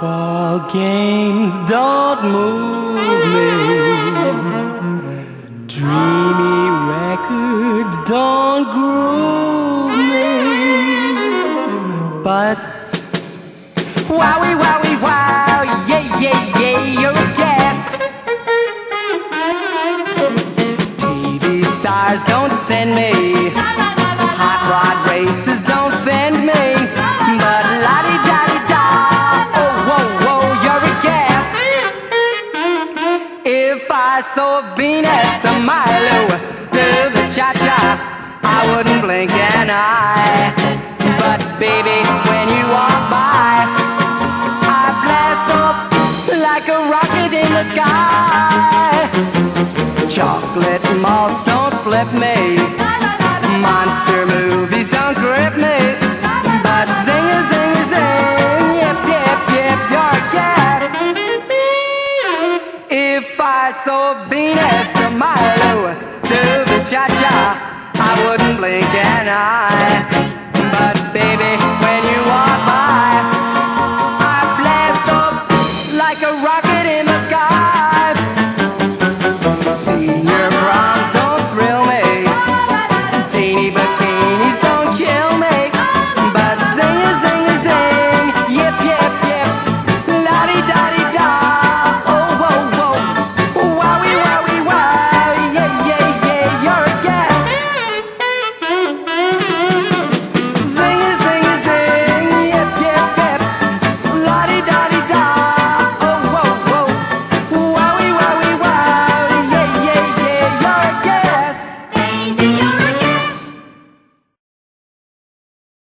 Ball games don't move me. Dreamy records don't groove me. But wowie, wowie, wow, yeah, yeah, yeah, you're a guess. TV stars don't send me. Hot rod races don't bend me. But la-di-da-di-da, oh, whoa, whoa, you're a guess. If I saw Venus de Milo do the cha-cha, I wouldn't blink an eye.